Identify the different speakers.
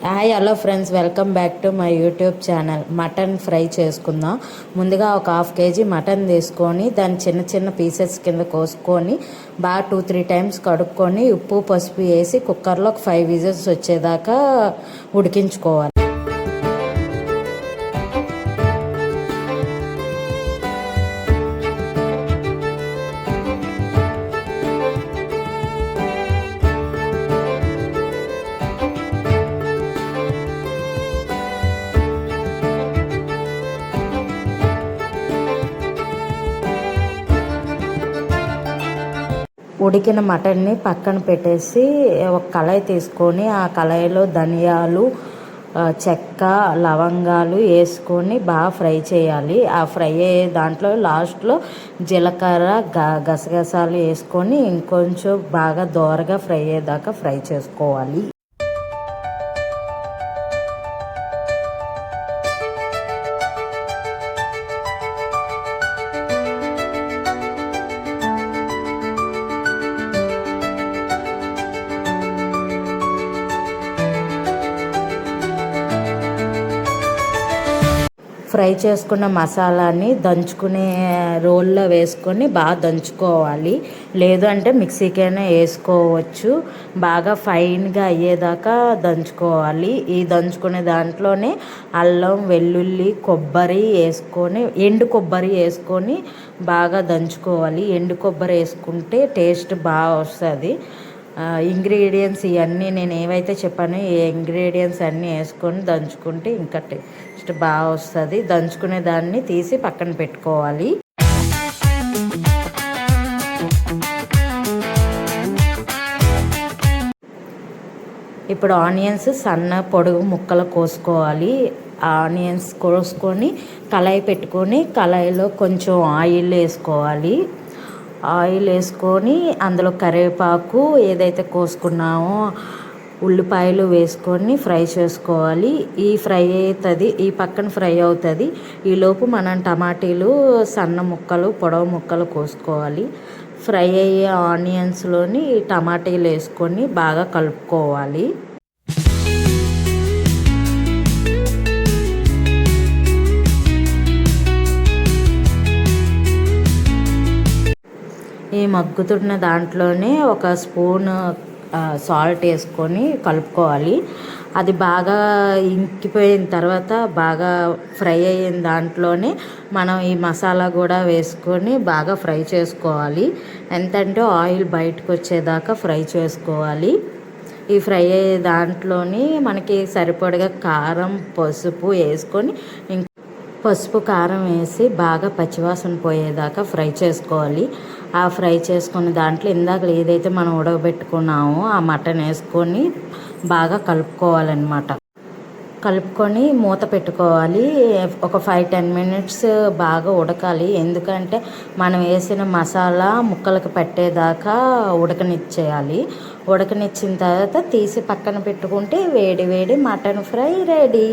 Speaker 1: Hi hello friends, welcome back to my YouTube channel. Mutton fry చేసుకుందాం. ముందుగా ఒక 1/2 kg mutton తీసుకొని దాన్ని చిన్న చిన్న పీసెస్ కింద కోసుకొని బాగా 2-3 టైమ్స్ కడుక్కొని ఉప్పు పసుపు వేసి కుక్కర్లో ఒక 5 విజిల్స్ వచ్చేదాకా ఉడికించుకోవాలి. ఉడికిన మటన్ని పక్కన పెట్టేసి ఒక కళాయి తీసుకొని ఆ కళాయిలో ధనియాలు, చెక్క, లవంగాలు వేసుకొని బాగా ఫ్రై చేయాలి. ఆ ఫ్రై అయ్యే దాంట్లో లాస్ట్లో జీలకర్ర, గసగసాలు వేసుకొని ఇంకొంచెం బాగా దోరగా ఫ్రై అయ్యేదాకా ఫ్రై చేసుకోవాలి. ఫ్రై చేసుకున్న మసాలాని దంచుకునే రోల్లో వేసుకొని బాగా దంచుకోవాలి. లేదు అంటే మిక్సీకైనా వేసుకోవచ్చు. బాగా ఫైన్గా అయ్యేదాకా దంచుకోవాలి. ఈ దంచుకునే దాంట్లోనే అల్లం, వెల్లుల్లి, కొబ్బరి వేసుకొని ఎండు కొబ్బరి వేసుకొని బాగా దంచుకోవాలి. ఎండు కొబ్బరి వేసుకుంటే టేస్ట్ బాగా వస్తుంది. ఇంగ్రీడియంట్స్ ఇవన్నీ నేను ఏవైతే చెప్పానో ఈ ఇంగ్రీడియంట్స్ అన్నీ వేసుకొని దంచుకుంటే ఇంకా టేస్ట్ బాగా వస్తుంది. దంచుకునే దాన్ని తీసి పక్కన పెట్టుకోవాలి. ఇప్పుడు ఆనియన్స్ సన్న పొడుగు ముక్కలు కోసుకోవాలి. ఆనియన్స్ కోసుకొని కళాయి పెట్టుకొని కళాయిలో కొంచెం ఆయిల్ వేసుకోవాలి. ఆయిల్ వేసుకొని అందులో కరివేపాకు ఏదైతే కోసుకున్నామో ఉల్లిపాయలు వేసుకొని ఫ్రై చేసుకోవాలి. ఈ ఫ్రై అవుతుంది, ఈ పక్కన ఫ్రై అవుతుంది. ఈలోపు మనం టమాటీలు సన్న ముక్కలు, పొడవు ముక్కలు కోసుకోవాలి. ఫ్రై అయ్యే ఆనియన్స్లోని టమాటీలు వేసుకొని బాగా కలుపుకోవాలి. ఈ మగ్గుతున్న దాంట్లోనే ఒక స్పూన్ సాల్ట్ వేసుకొని కలుపుకోవాలి. అది బాగా ఇంకిపోయిన తర్వాత బాగా ఫ్రై అయిన దాంట్లోనే మనం ఈ మసాలా కూడా వేసుకొని బాగా ఫ్రై చేసుకోవాలి. ఎంతంటే ఆయిల్ బయటకు వచ్చేదాకా ఫ్రై చేసుకోవాలి. ఈ ఫ్రై అయ్యే దాంట్లోని మనకి సరిపడగా కారం, పసుపు వేసుకొని పసుపు కారం వేసి బాగా పచ్చివాసన పోయేదాకా ఫ్రై చేసుకోవాలి. ఆ ఫ్రై చేసుకున్న దాంట్లో ఇందాక ఏదైతే మనం ఉడకబెట్టుకున్నామో ఆ మటన్ వేసుకొని బాగా కలుపుకోవాలన్నమాట. కలుపుకొని మూత పెట్టుకోవాలి. ఒక 5-10 మినిట్స్ బాగా ఉడకాలి. ఎందుకంటే మనం వేసిన మసాలా ముక్కలకు పట్టేదాకా ఉడకనిచ్చేయాలి. ఉడకనిచ్చిన తర్వాత తీసి పక్కన పెట్టుకుంటే వేడి వేడి మటన్ ఫ్రై రెడీ.